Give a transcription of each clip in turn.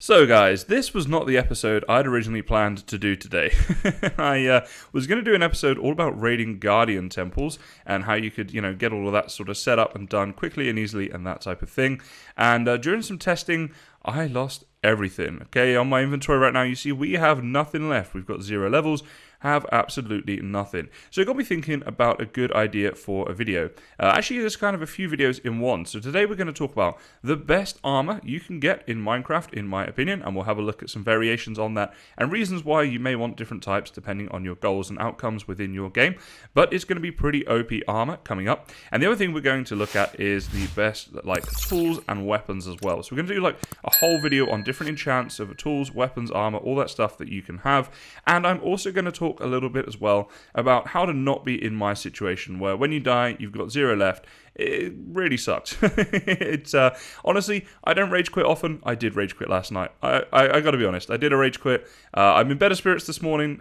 So guys, this was not the episode I'd originally planned to do today. I was going to do an episode all about raiding Guardian temples and how you could, get all of that sort of set up and done quickly and easily and that type of thing. And during some testing, I lost everything. Okay, on my inventory right now, you see we have nothing left. We've got 0 levels. Have absolutely nothing. So it got me thinking about a good idea for a video. Actually, there's kind of a few videos in one. So today we're going to talk about the best armor you can get in Minecraft, in my opinion, and we'll have a look at some variations on that and reasons why you may want different types depending on your goals and outcomes within your game. But it's going to be pretty OP armor coming up. And the other thing we're going to look at is the best tools and weapons as well. So we're going to do a whole video on different enchants of tools, weapons, armor, all that stuff that you can have. And I'm also going to talk a little bit as well about how to not be in my situation where when you die you've got 0 left. It really sucks. It's honestly, I don't rage quit often. I did rage quit last night. I got to be honest. I did a rage quit. I'm in better spirits this morning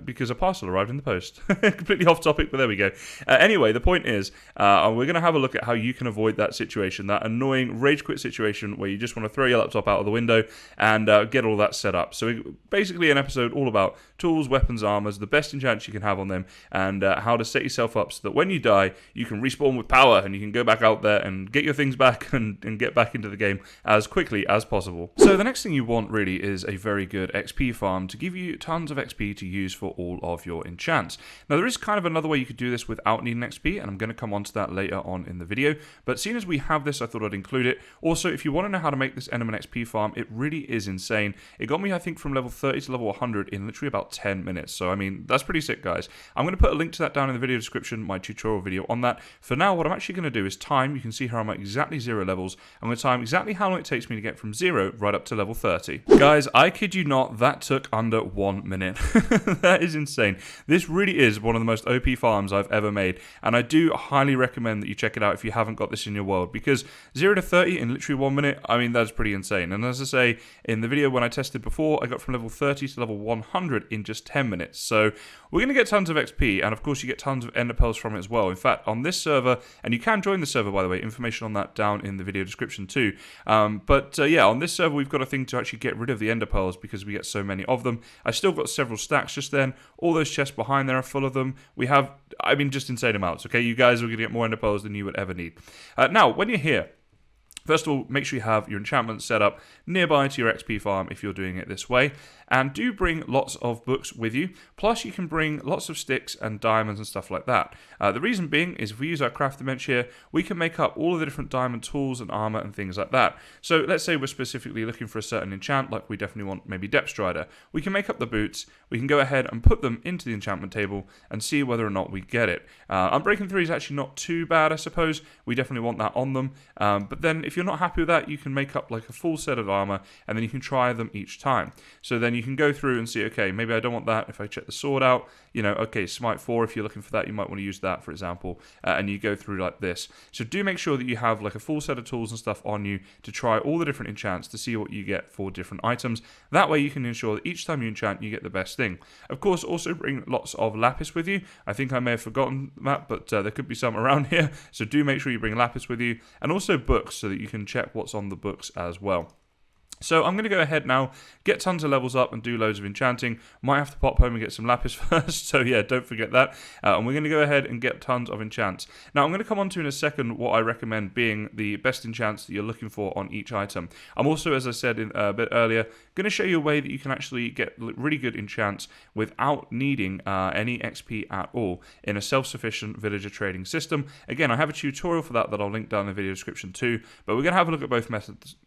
because a parcel arrived in the post. Completely off topic, but there we go. Anyway, the point is, we're going to have a look at how you can avoid that situation, that annoying rage quit situation where you just want to throw your laptop out of the window and get all that set up. So basically an episode all about tools, weapons, armors, the best enchants you can have on them, and how to set yourself up so that when you die, you can respawn with power and you can go back out there and get your things back and get back into the game as quickly as possible. So the next thing you want really is a very good XP farm to give you tons of XP to use for all of your enchants. Now there is kind of another way you could do this without needing XP, and I'm going to come on to that later on in the video, but seeing as we have this, I thought I'd include it. Also, if you want to know how to make this enderman XP farm, it really is insane. It got me, I think, from level 30 to level 100 in literally about 10 minutes, so I mean, that's pretty sick, guys. I'm going to put a link to that down in the video description, my tutorial video on that. For now, what I'm actually going to do is time. You can see how I'm at exactly 0 levels. I'm going to time exactly how long it takes me to get from 0 right up to level 30. Guys, I kid you not, that took under 1 minute. That is insane. This really is one of the most OP farms I've ever made, and I do highly recommend that you check it out if you haven't got this in your world, because 0 to 30 in literally 1 minute, I mean, that's pretty insane. And as I say, in the video when I tested before, I got from level 30 to level 100 in just 10 minutes. So we're going to get tons of XP, and of course you get tons of ender pearls from it as well. In fact, on this server, and you can join the server, by the way, information on that down in the video description too. Yeah, on this server we've got a thing to actually get rid of the ender pearls because we get so many of them. I still got several stacks just then. All those chests behind there are full of them. We have, I mean, just insane amounts. Okay, you guys are going to get more ender pearls than you would ever need. Now, when you're here, first of all, make sure you have your enchantments set up nearby to your XP farm if you're doing it this way. And do bring lots of books with you. Plus, you can bring lots of sticks and diamonds and stuff like that. The reason being is if we use our crafting bench here, we can make up all of the different diamond tools and armor and things like that. So let's say we're specifically looking for a certain enchant, like we definitely want maybe Depth Strider. We can make up the boots. We can go ahead and put them into the enchantment table and see whether or not we get it. Unbreaking 3 is actually not too bad, I suppose. We definitely want that on them. But then if you're not happy with that, you can make up like a full set of armor and then you can try them each time. So then you can go through and see, okay, maybe I don't want that. If I check the sword out, okay, Smite 4, if you're looking for that, you might want to use that, for example, and you go through like this. So do make sure that you have like a full set of tools and stuff on you to try all the different enchants to see what you get for different items. That way you can ensure that each time you enchant, you get the best thing. Of course, also bring lots of lapis with you. I think I may have forgotten that, but there could be some around here. So do make sure you bring lapis with you, and also books so that you can check what's on the books as well. So I'm going to go ahead now, get tons of levels up and do loads of enchanting. Might have to pop home and get some lapis first, so yeah, don't forget that. And we're going to go ahead and get tons of enchants. Now I'm going to come on to in a second what I recommend being the best enchants that you're looking for on each item. I'm also, as I said a bit earlier, going to show you a way that you can actually get really good enchants without needing any XP at all in a self-sufficient villager trading system. Again, I have a tutorial for that I'll link down in the video description too, but we're going to have a look at both methods.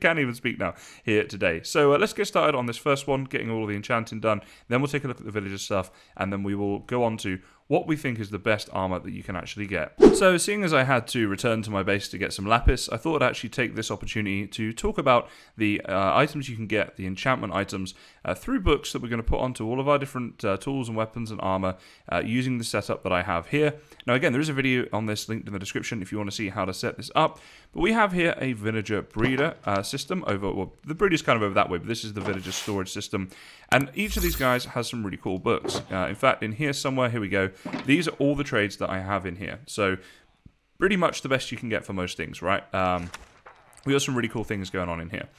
Can't even speak now here today. So let's get started on this first one, getting all of the enchanting done. Then we'll take a look at the villager stuff, and then we will go on to what we think is the best armor that you can actually get. So seeing as I had to return to my base to get some lapis, I thought I'd actually take this opportunity to talk about the items you can get, the enchantment items, through books that we're going to put onto all of our different tools and weapons and armor using the setup that I have here. Now again, there is a video on this linked in the description if you want to see how to set this up. But we have here a villager breeder system over, well, the breeder's kind of over that way, but this is the villager storage system. And each of these guys has some really cool books. In fact, in here somewhere, here we go. These are all the trades that I have in here. So pretty much the best you can get for most things, right? we got some really cool things going on in here.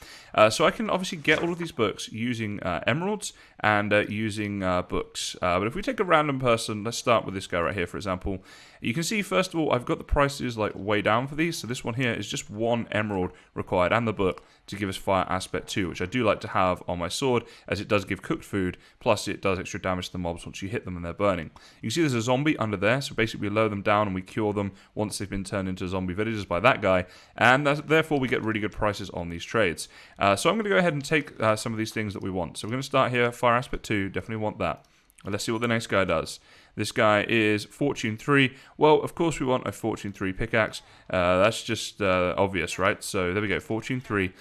So I can obviously get all of these books using emeralds and using books. But if we take a random person, let's start with this guy right here, for example. You can see, first of all, I've got the prices like way down for these. So this one here is just 1 emerald required and the book to give us fire aspect 2, which I do like to have on my sword, as it does give cooked food, plus it does extra damage to the mobs once you hit them and they're burning. You can see there's a zombie under there, so basically we lower them down and we cure them once they've been turned into zombie villagers by that guy, and therefore we get really good prices on these trades. So I'm going to go ahead and take some of these things that we want. So we're going to start here, fire aspect 2, definitely want that. Let's see what the next guy does. This guy is Fortune 3. Well, of course we want a Fortune 3 pickaxe. That's just obvious, right? So there we go, Fortune 3.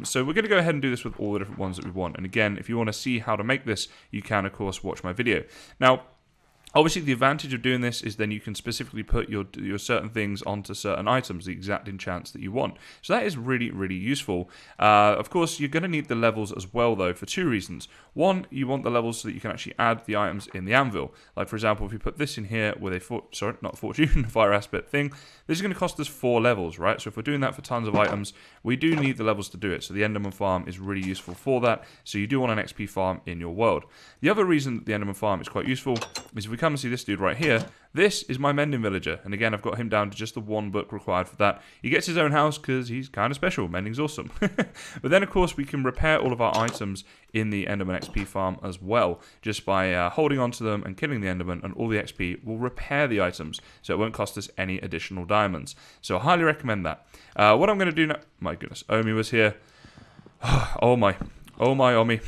So we're going to go ahead and do this with all the different ones that we want. And again, if you want to see how to make this, you can, of course, watch my video. Now, obviously, the advantage of doing this is then you can specifically put your certain things onto certain items, the exact enchants that you want. So that is really, really useful. Of course, you're going to need the levels as well, though, for 2 reasons. One, you want the levels so that you can actually add the items in the anvil. Like, for example, if you put this in here with a, fire aspect thing, this is going to cost us 4 levels, right? So if we're doing that for tons of items, we do need the levels to do it. So the Enderman farm is really useful for that. So you do want an XP farm in your world. The other reason that the Enderman farm is quite useful is if we come and see this dude right here, this is my mending villager, and again I've got him down to just the 1 book required for that. He gets his own house because he's kind of special. Mending's awesome. But then of course we can repair all of our items in the Enderman XP farm as well, just by holding on to them and killing the Enderman, and all the XP will repair the items, so it won't cost us any additional diamonds. So I highly recommend that. What I'm going to do now, my goodness, Omi was here. Oh my Omi.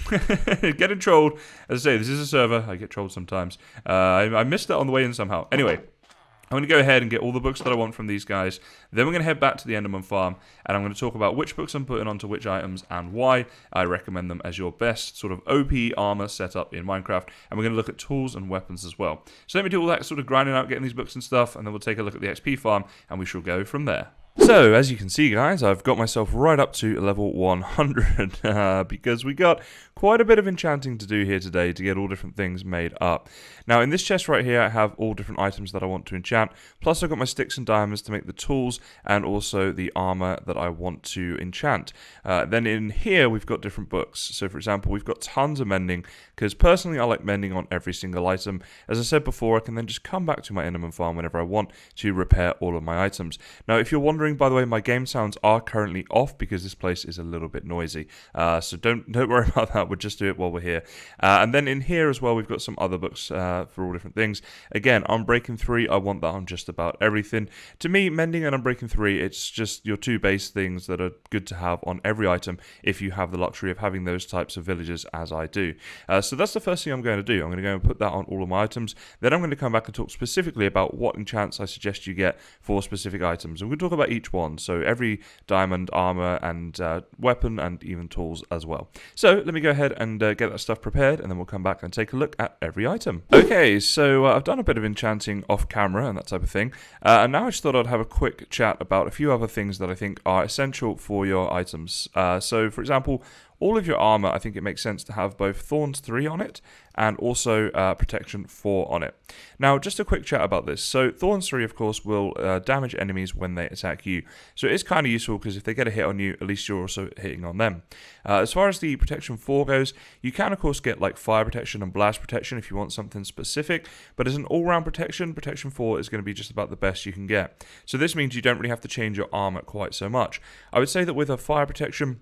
Getting trolled. As I say, this is a server. I get trolled sometimes. I missed that on the way in somehow. Anyway, I'm going to go ahead and get all the books that I want from these guys. Then we're going to head back to the Enderman farm, and I'm going to talk about which books I'm putting onto which items and why I recommend them as your best sort of OP armor setup in Minecraft. And we're going to look at tools and weapons as well. So let me do all that sort of grinding out, getting these books and stuff, and then we'll take a look at the XP farm, and we shall go from there. So, as you can see, guys, I've got myself right up to level 100 because we got quite a bit of enchanting to do here today to get all different things made up. Now, in this chest right here, I have all different items that I want to enchant, plus I've got my sticks and diamonds to make the tools and also the armor that I want to enchant. Then in here, we've got different books. So, for example, we've got tons of mending, because personally, I like mending on every single item. As I said before, I can then just come back to my Enderman farm whenever I want to repair all of my items. Now, if you're wondering, by the way, my game sounds are currently off because this place is a little bit noisy. So don't worry about that. We'll just do it while we're here. And then in here as well, we've got some other books for all different things. Again, Unbreaking 3, I want that on just about everything. To me, Mending and Unbreaking 3, it's just your 2 base things that are good to have on every item if you have the luxury of having those types of villagers as I do. So that's the first thing I'm going to do. I'm going to go and put that on all of my items. Then I'm going to come back and talk specifically about what enchants I suggest you get for specific items. And we'll talk about each one. So every diamond, armor, and weapon, and even tools as well. So let me go ahead and get that stuff prepared, and then we'll come back and take a look at every item. Okay, so I've done a bit of enchanting off camera and that type of thing. And now I just thought I'd have a quick chat about a few other things that I think are essential for your items. So for example, all of your armor, I think it makes sense to have both Thorns 3 on it and also Protection 4 on it. Now, just a quick chat about this. So Thorns 3, of course, will damage enemies when they attack you. So it is kind of useful because if they get a hit on you, at least you're also hitting on them. As far as the Protection 4 goes, you can, of course, get like Fire Protection and Blast Protection if you want something specific. But as an all-round protection, Protection 4 is going to be just about the best you can get. So this means you don't really have to change your armor quite so much. I would say that with a Fire Protection,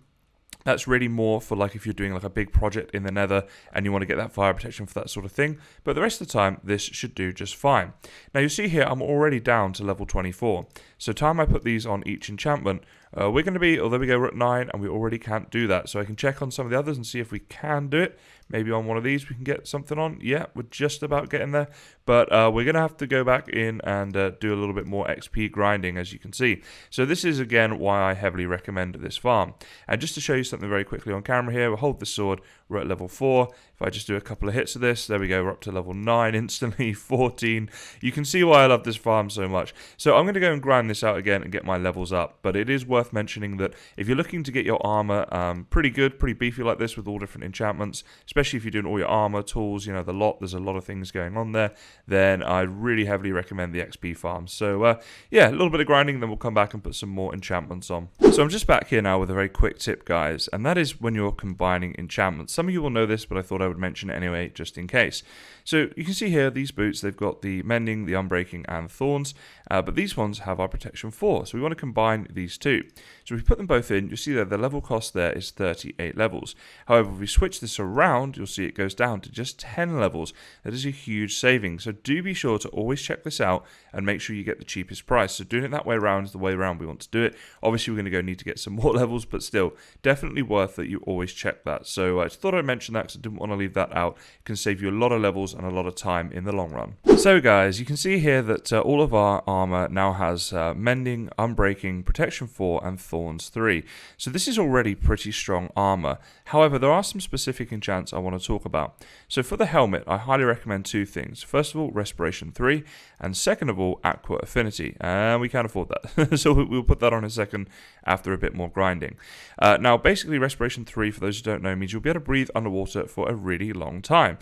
that's really more for like if you're doing like a big project in the nether and you want to get that fire protection for that sort of thing. But the rest of the time, this should do just fine. Now you see here, I'm already down to level 24. So time I put these on each enchantment, we're going to be, oh there we go, we're at 9 and we already can't do that. So I can check on some of the others and see if we can do it. Maybe on one of these we can get something on. Yeah, we're just about getting there. But we're going to have to go back in and do a little bit more XP grinding, as you can see. So this is, again, why I heavily recommend this farm. And just to show you something very quickly on camera here, we'll hold the sword. We're at level 4. If I just do a couple of hits of this, there we go, we're up to level 9 instantly, 14. You can see why I love this farm so much. So I'm going to go and grind this out again and get my levels up. But it is worth mentioning that if you're looking to get your armor pretty good, pretty beefy like this with all different enchantments, especially if you're doing all your armor, tools, you know, there's a lot of things going on there, then I really heavily recommend the XP farm. So yeah, a little bit of grinding, then we'll come back and put some more enchantments on. So I'm just back here now with a very quick tip, guys, and that is when you're combining enchantments. Some of you will know this, but I thought I would mention it anyway, just in case. So you can see here, these boots, they've got the mending, the unbreaking, and thorns, but these ones have our protection 4, so we want to combine these two. So if we put them both in, you'll see that the level cost there is 38 levels. However, if we switch this around, you'll see it goes down to just 10 levels. That is a huge saving, so do be sure to always check this out and make sure you get the cheapest price. So doing it that way around is the way around we want to do it. Obviously, we're going to need to get some more levels, but still, definitely worth it. You always check that. So I just thought I'd mention that because I didn't want to leave that out. It can save you a lot of levels and a lot of time in the long run. So guys, you can see here that all of our armor now has mending, unbreaking, protection 4, and thorns 3. So this is already pretty strong armor. However, there are some specific enchants I want to talk about. So for the helmet, I highly recommend two things. First of all, respiration 3, and second of all, aqua affinity. And we can't afford that. So we'll put that on in a second after a bit more grinding. Now, basically, respiration 3, for those who don't know, means you'll be able to breathe underwater for a really long time.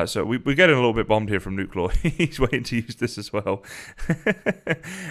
So we're getting a little bit bombed here from Nuclear. He's waiting to use this as well.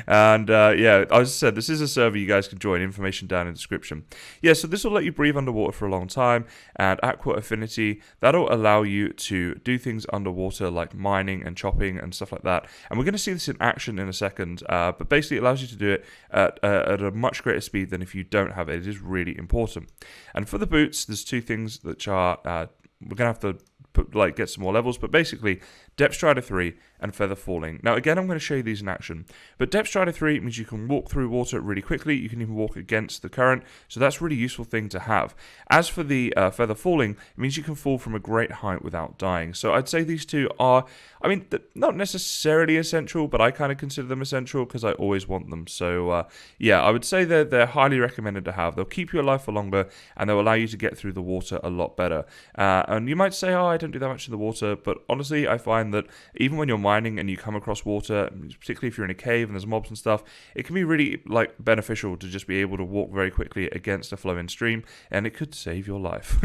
And yeah, as I said, this is a server you guys can join. Information down in the description. Yeah, so this will let you breathe underwater for a long time. And aqua affinity, that'll allow you to do things underwater like mining and chopping and stuff like that. And we're going to see this in action in a second. But basically, it allows you to do it at a much greater speed than if you don't have it. It is really important. And for the boots, there's two things that are we're going to have to get some more levels, but basically Depth Strider 3 and Feather Falling. Now again, I'm going to show you these in action, but Depth Strider 3 means you can walk through water really quickly. You can even walk against the current, so that's a really useful thing to have. As for the Feather Falling, it means you can fall from a great height without dying. So I'd say these two are, I mean, not necessarily essential, but I kind of consider them essential because I always want them. So yeah, I would say they're highly recommended to have. They'll keep you alive for longer, and they'll allow you to get through the water a lot better. And you might say, oh, I don't do that much in the water, but honestly, I find that even when you're mining and you come across water, particularly if you're in a cave and there's mobs and stuff, it can be really beneficial to just be able to walk very quickly against a flowing stream, and it could save your life.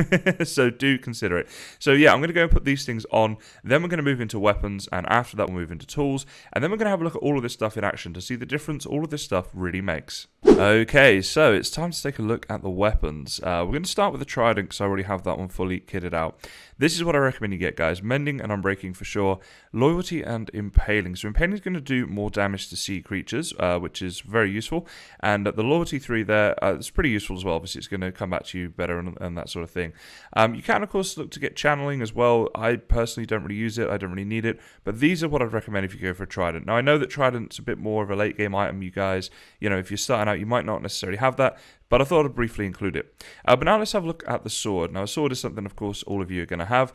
So do consider it. So yeah, I'm going to go and put these things on, then we're going to move into weapons, and after that we'll move into tools, and then we're going to have a look at all of this stuff in action to see the difference all of this stuff really makes. Okay, so it's time to take a look at the weapons. We're going to start with the trident because I already have that one fully kitted out. This is what I recommend you get, guys. Mending and unbreaking for sure. Loyalty and impaling. So impaling is going to do more damage to sea creatures, which is very useful. And the loyalty 3 there, it's pretty useful as well. Obviously, it's going to come back to you better and that sort of thing. You can, of course, look to get channeling as well. I personally don't really use it. I don't really need it. But these are what I'd recommend if you go for a trident. Now, I know that trident's a bit more of a late game item, you guys. You know, if you're starting out, you might not necessarily have that, but I thought I'd briefly include it. But now let's have a look at the sword. Now, a sword is something, of course, all of you are going to have.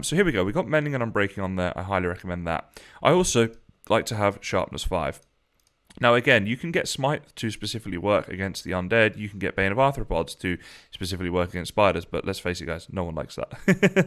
So here we go. We've got mending and unbreaking on there. I highly recommend that. I also like to have sharpness 5. Now again, you can get Smite to specifically work against the undead, you can get Bane of Arthropods to specifically work against spiders, but let's face it guys, no one likes that.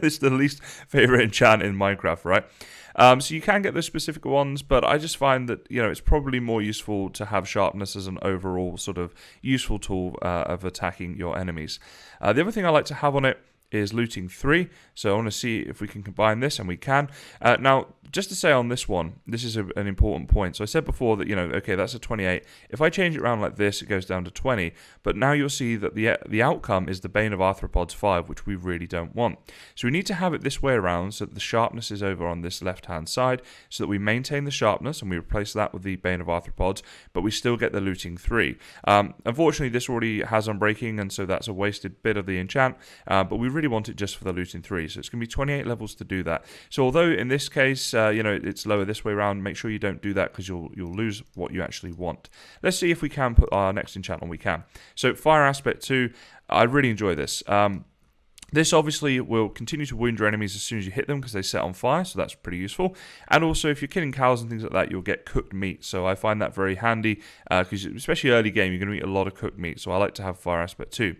It's the least favourite enchant in Minecraft, right? So you can get those specific ones, but I just find that, you know, it's probably more useful to have sharpness as an overall sort of useful tool of attacking your enemies. The other thing I like to have on it is looting 3, so I want to see if we can combine this, and we can. Now, just to say on this one, this is an important point. So I said before that, you know, okay, that's a 28. If I change it around like this, it goes down to 20. But now you'll see that the outcome is the Bane of Arthropods 5, which we really don't want. So we need to have it this way around, so that the sharpness is over on this left-hand side, so that we maintain the sharpness, and we replace that with the Bane of Arthropods, but we still get the looting 3. Unfortunately, this already has unbreaking, and so that's a wasted bit of the enchant, but we really want it just for the looting 3, so it's going to be 28 levels to do that. So although in this case, you know, it's lower this way around, make sure you don't do that because you'll lose what you actually want. Let's see if we can put our next enchant on. We can. So Fire Aspect 2, I really enjoy this. This obviously will continue to wound your enemies as soon as you hit them because they set on fire, so that's pretty useful. And also, if you're killing cows and things like that, you'll get cooked meat. So I find that very handy because, especially early game, you're going to eat a lot of cooked meat. So I like to have fire aspect too.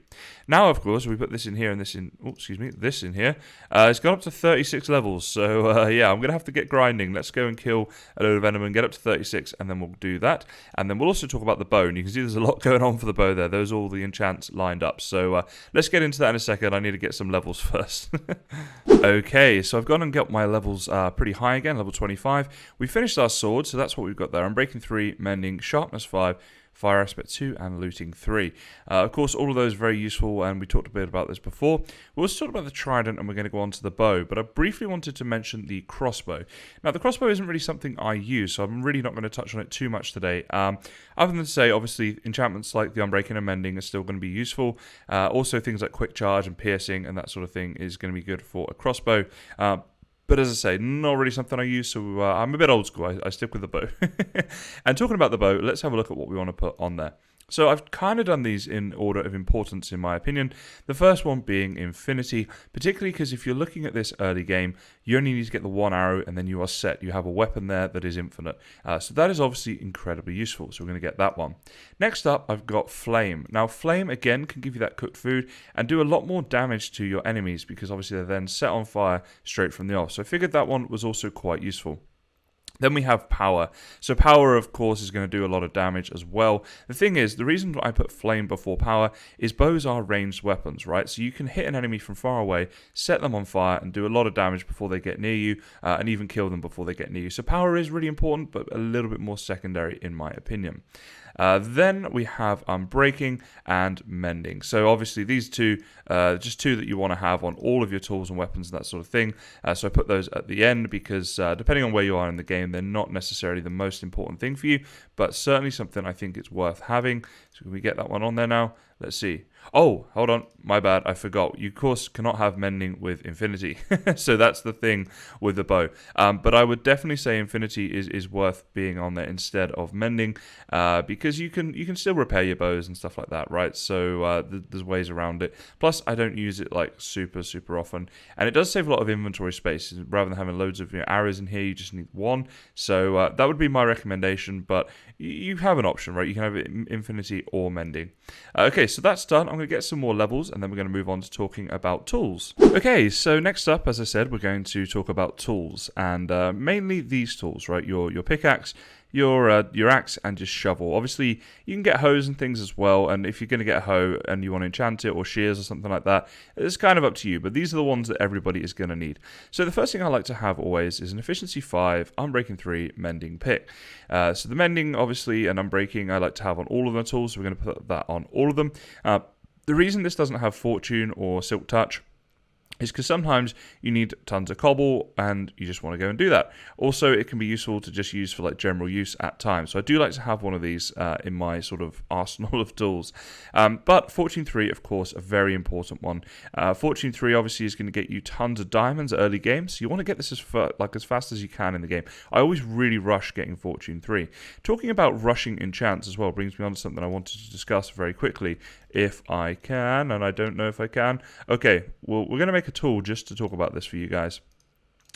Now, of course, we put this in here and this in. Oh, excuse me, this in here. It's gone up to 36 levels. So yeah, I'm going to have to get grinding. Let's go and kill a load of enemy and get up to 36, and then we'll do that. And then we'll also talk about the bow. And you can see there's a lot going on for the bow there. Those are all the enchants lined up. So let's get into that in a second. I need to get some levels first. Okay, so I've gone and got my levels pretty high again, level 25. We finished our sword, so that's what we've got there. Unbreaking 3, mending, sharpness 5, fire aspect 2, and looting 3. Of course, all of those are very useful, and we talked a bit about this before. We also talked about the trident, and we're going to go on to the bow, but I briefly wanted to mention the crossbow. Now, the crossbow isn't really something I use, so I'm really not going to touch on it too much today. Other than to say, obviously, enchantments like the unbreaking and mending are still going to be useful. Also, things like quick charge and piercing and that sort of thing is going to be good for a crossbow. But as I say, not really something I use, so I'm a bit old school. I stick with the bow. And talking about the bow, let's have a look at what we want to put on there. So I've kind of done these in order of importance, in my opinion. The first one being infinity, particularly because if you're looking at this early game, you only need to get the one arrow and then you are set. You have a weapon there that is infinite. So that is obviously incredibly useful. So we're going to get that one. Next up, I've got flame. Now, flame, again, can give you that cooked food and do a lot more damage to your enemies because obviously they're then set on fire straight from the off. So I figured that one was also quite useful. Then we have power. So power, of course, is going to do a lot of damage as well. The thing is, the reason I put flame before power is bows are ranged weapons, right? So you can hit an enemy from far away, set them on fire, and do a lot of damage before they get near you, and even kill them before they get near you. So power is really important, but a little bit more secondary, in my opinion. Then we have unbreaking and mending. So obviously these two, just two that you want to have on all of your tools and weapons and that sort of thing. So I put those at the end because depending on where you are in the game, they're not necessarily the most important thing for you, but certainly something I think it's worth having. So can we get that one on there now? Let's see. Oh, hold on. My bad. I forgot. You, of course, cannot have mending with infinity. So that's the thing with the bow. But I would definitely say infinity is worth being on there instead of mending because you can still repair your bows and stuff like that, right? So there's ways around it. Plus, I don't use it like super often. And it does save a lot of inventory space. Rather than having loads of arrows in here, you just need one. So that would be my recommendation. But you have an option, right? You can have it infinity or mending. Okay, so that's done. I'm going to get some more levels and then we're going to move on to talking about tools. Okay, so next up, as I said, we're going to talk about tools and mainly these tools, right? Your pickaxe, your axe, and your shovel. Obviously, you can get hoes and things as well, and if you're going to get a hoe and you want to enchant it or shears or something like that, it's kind of up to you, but these are the ones that everybody is going to need. So the first thing I like to have always is an efficiency 5, unbreaking 3, mending pick. So the mending, obviously, and unbreaking, I like to have on all of the tools, so we're going to put that on all of them. The reason this doesn't have fortune or silk touch is because sometimes you need tons of cobble and you just want to go and do that. Also, it can be useful to just use for like general use at times. So I do like to have one of these in my sort of arsenal of tools. But Fortune 3, of course, a very important one. Fortune 3 obviously is going to get you tons of diamonds early game. So you want to get this as fast as you can in the game. I always really rush getting Fortune 3. Talking about rushing enchants as well brings me on to something I wanted to discuss very quickly. If I can, and I don't know if I can. Okay, well, we're going to make a tool just to talk about this for you guys.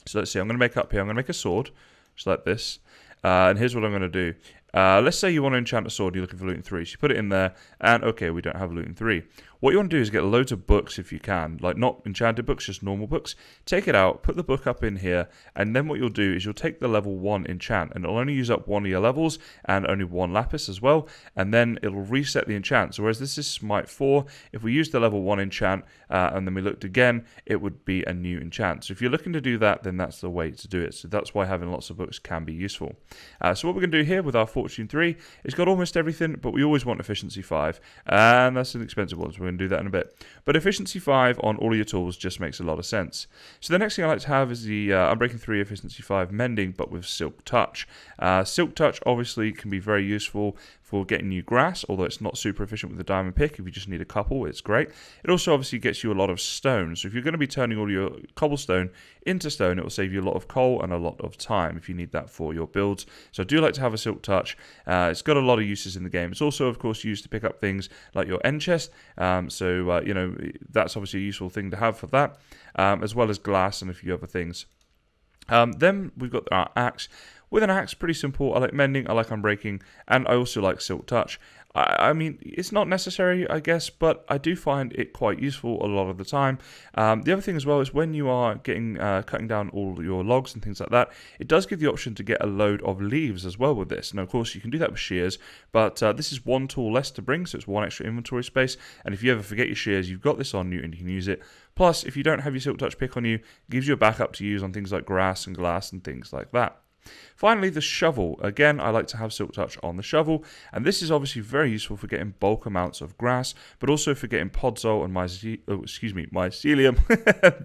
So let's see, I'm going to make up here, I'm going to make a sword, just like this. And here's what I'm going to do. Let's say you want to enchant a sword, you're looking for looting 3. So you put it in there, and okay, we don't have looting 3. What you want to do is get loads of books if you can, like not enchanted books, just normal books. Take it out, put the book up in here, and then what you'll do is you'll take the level 1 enchant, and it'll only use up one of your levels, and only one lapis as well, and then it'll reset the enchant. So whereas this is smite 4, if we use the level 1 enchant, and then we looked again, it would be a new enchant. So if you're looking to do that, then that's the way to do it. So that's why having lots of books can be useful. So what we're going to do here with our Fortune 3, it's got almost everything, but we always want efficiency 5, and that's an expensive one, so we're going to do that in a bit. But efficiency 5 on all of your tools just makes a lot of sense. So the next thing I like to have is the Unbreaking 3 efficiency 5 mending, but with silk touch. Silk touch obviously can be very useful for getting new grass, although it's not super efficient with the diamond pick. If you just need a couple, it's great. It also obviously gets you a lot of stone. So if you're going to be turning all your cobblestone into stone, it will save you a lot of coal and a lot of time if you need that for your builds. So I do like to have a silk touch. It's got a lot of uses in the game. It's also, of course, used to pick up things like your end chest. You know, that's obviously a useful thing to have for that, as well as glass and a few other things. Then we've got our axe. With an axe, pretty simple. I like mending, I like unbreaking, and I also like silk touch. I mean, it's not necessary, I guess, but I do find it quite useful a lot of the time. The other thing as well is when you are cutting down all your logs and things like that, it does give the option to get a load of leaves as well with this. Now, of course, you can do that with shears, but this is one tool less to bring, so it's one extra inventory space. And if you ever forget your shears, you've got this on you and you can use it. Plus, if you don't have your silk touch pick on you, it gives you a backup to use on things like grass and glass and things like that. Finally, the shovel. Again, I like to have silk touch on the shovel, and this is obviously very useful for getting bulk amounts of grass, but also for getting podzol and mycelium,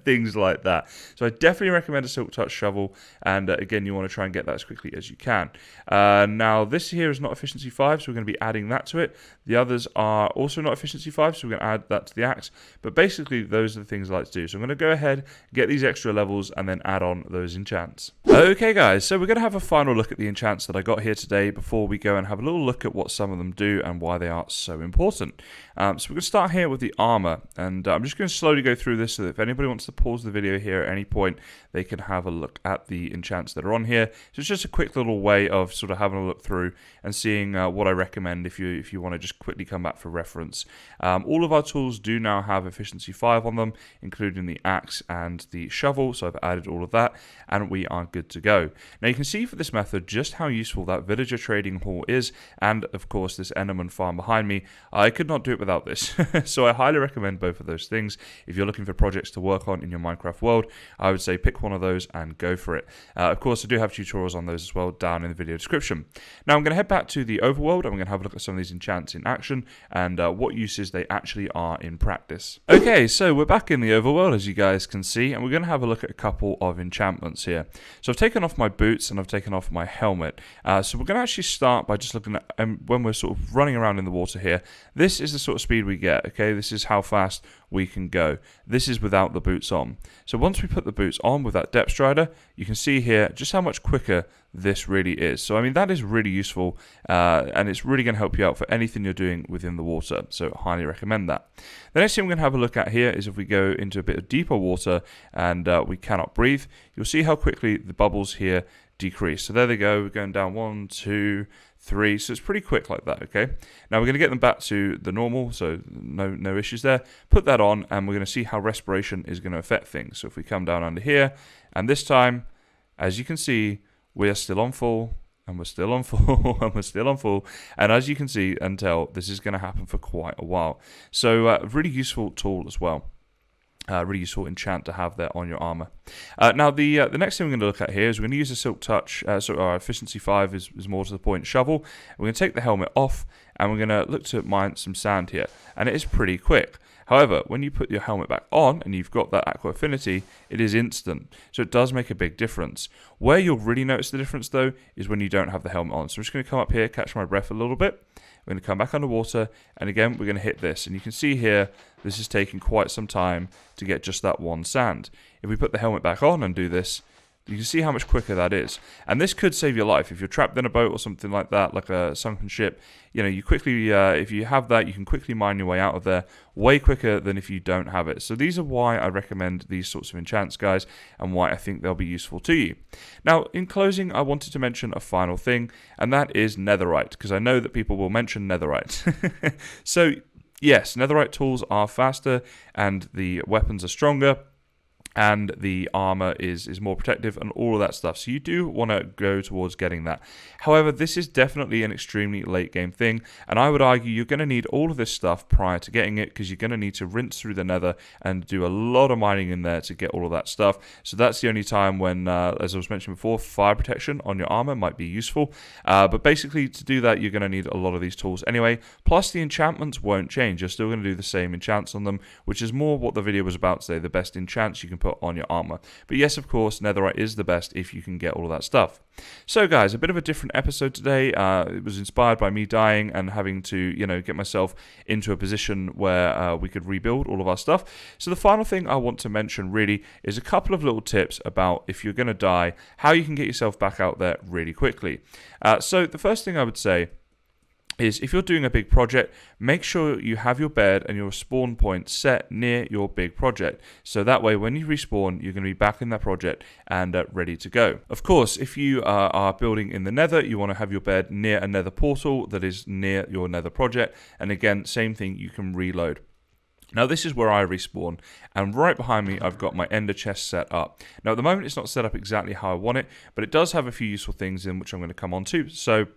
things like that. So I definitely recommend a silk touch shovel, and again, you want to try and get that as quickly as you can. Now, this here is not efficiency 5, so we're going to be adding that to it. The others are also not efficiency 5, so we're going to add that to the axe. But basically, those are the things I like to do. So I'm going to go ahead, get these extra levels, and then add on those enchants. Okay, guys, so we're going to have a final look at the enchants that I got here today before we go and have a little look at what some of them do and why they are so important. So we're going to start here with the armor, and I'm just going to slowly go through this so that if anybody wants to pause the video here at any point, they can have a look at the enchants that are on here. So it's just a quick little way of sort of having a look through and seeing what I recommend if you want to just quickly come back for reference. All of our tools do now have efficiency 5 on them, including the axe and the shovel, so I've added all of that, and we are good to go. Now you can see for this method just how useful that villager trading hall is, and of course this enderman farm behind me. I could not do it without this. So I highly recommend both of those things. If you're looking for projects to work on in your Minecraft world, I would say pick one of those and go for it. Of course I do have tutorials on those as well down in the video description. Now I'm going to head back to the overworld and we're going to have a look at some of these enchants in action and what uses they actually are in practice. Okay, so we're back in the overworld as you guys can see, and we're going to have a look at a couple of enchantments here. So I've taken off my boots and I've taken off my helmet. So we're going to actually start by just looking at when we're sort of running around in the water here. This is the sort of speed we get, okay? This is how fast we can go. This is without the boots on. So once we put the boots on with that depth strider, you can see here just how much quicker this really is. So I mean, that is really useful and it's really going to help you out for anything you're doing within the water. So highly recommend that. The next thing we're going to have a look at here is if we go into a bit of deeper water and we cannot breathe, you'll see how quickly the bubbles here decrease. So there they go. We're going down 1, 2, 3. So it's pretty quick like that, okay? Now we're going to get them back to the normal, so no issues there. Put that on and we're going to see how respiration is going to affect things. So if we come down under here, and this time, as you can see, we are still on full, and we're still on full, and we're still on full. And as you can see and tell, this is going to happen for quite a while. So a really useful tool as well. Really useful enchant to have there on your armor. Now the next thing we're going to look at here is we're going to use a silk touch. So our efficiency 5 is more to the point shovel. We're going to take the helmet off and we're going to look to mine some sand here, and it is pretty quick. However, when you put your helmet back on and you've got that aqua affinity, it is instant. So it does make a big difference. Where you'll really notice the difference though is when you don't have the helmet on. So I'm just going to come up here, catch my breath a little bit. We're going to come back underwater, and again, we're going to hit this. And you can see here, this is taking quite some time to get just that one sand. If we put the helmet back on and do this, you can see how much quicker that is. And this could save your life. If you're trapped in a boat or something like that, like a sunken ship, you know, you quickly, if you have that, you can quickly mine your way out of there way quicker than if you don't have it. So these are why I recommend these sorts of enchants, guys, and why I think they'll be useful to you. Now, in closing, I wanted to mention a final thing, and that is Netherite, because I know that people will mention Netherite. So, yes, Netherite tools are faster, and the weapons are stronger, and the armor is more protective and all of that stuff. So you do want to go towards getting that. However, this is definitely an extremely late game thing, and I would argue you're going to need all of this stuff prior to getting it, because you're going to need to rinse through the nether and do a lot of mining in there to get all of that stuff. So that's the only time when, as I was mentioning before, fire protection on your armor might be useful. But basically, to do that, you're going to need a lot of these tools anyway. Plus, the enchantments won't change. You're still going to do the same enchants on them, which is more what the video was about today, the best enchants you can put put on your armor. But yes, of course, Netherite is the best if you can get all of that stuff. So guys, a bit of a different episode today. It was inspired by me dying and having to, get myself into a position where we could rebuild all of our stuff. So the final thing I want to mention really is a couple of little tips about if you're going to die, how you can get yourself back out there really quickly. So the first thing I would say is if you're doing a big project, make sure you have your bed and your spawn point set near your big project. So that way, when you respawn, you're going to be back in that project and ready to go. Of course, if you are building in the nether, you want to have your bed near a nether portal that is near your nether project. And again, same thing, you can reload. Now this is where I respawn, and right behind me I've got my ender chest set up. Now at the moment it's not set up exactly how I want it, but it does have a few useful things in which I'm going to come on to. So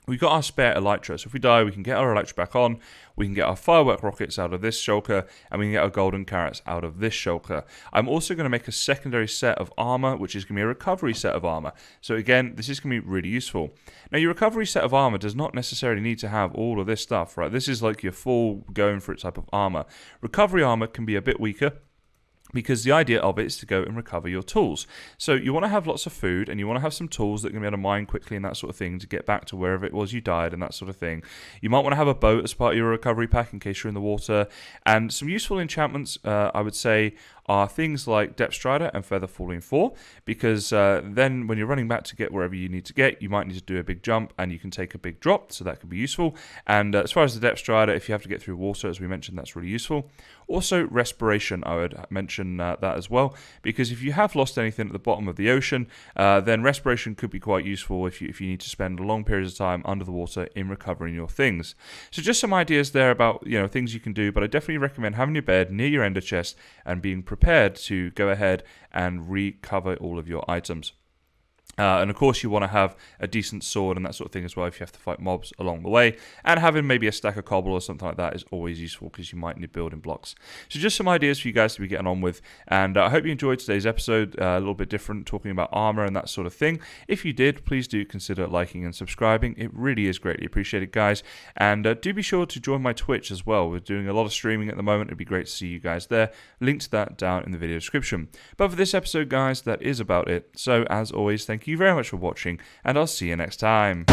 we've got our spare elytra, so if we die we can get our elytra back on, we can get our firework rockets out of this shulker, and we can get our golden carrots out of this shulker. I'm also going to make a secondary set of armor, which is going to be a recovery set of armor. So again, this is going to be really useful. Now your recovery set of armor does not necessarily need to have all of this stuff, right? This is like your full going for it type of armor. Recovery armor can be a bit weaker, because the idea of it is to go and recover your tools. So you want to have lots of food, and you want to have some tools that are going to be able to mine quickly and that sort of thing to get back to wherever it was you died and that sort of thing. You might want to have a boat as part of your recovery pack in case you're in the water. And some useful enchantments, I would say, are things like Depth Strider and Feather Falling 4, because then when you're running back to get wherever you need to get, you might need to do a big jump and you can take a big drop, so that could be useful. And as far as the Depth Strider, if you have to get through water, as we mentioned, that's really useful. Also, Respiration, I would mention that as well, because if you have lost anything at the bottom of the ocean, then Respiration could be quite useful if you need to spend long periods of time under the water in recovering your things. So just some ideas there about things you can do, but I definitely recommend having your bed near your ender chest and being prepared to go ahead and recover all of your items. And of course you want to have a decent sword and that sort of thing as well if you have to fight mobs along the way. And having maybe a stack of cobble or something like that is always useful because you might need building blocks. So just some ideas for you guys to be getting on with. And I hope you enjoyed today's episode, a little bit different, talking about armor and that sort of thing. If you did, please do consider liking and subscribing. It really is greatly appreciated, guys. And do be sure to join my Twitch as well. We're doing a lot of streaming at the moment. It'd be great to see you guys there. Link to that down in the video description. But for this episode, guys, that is about it. So as always, thank you very much for watching, and I'll see you next time.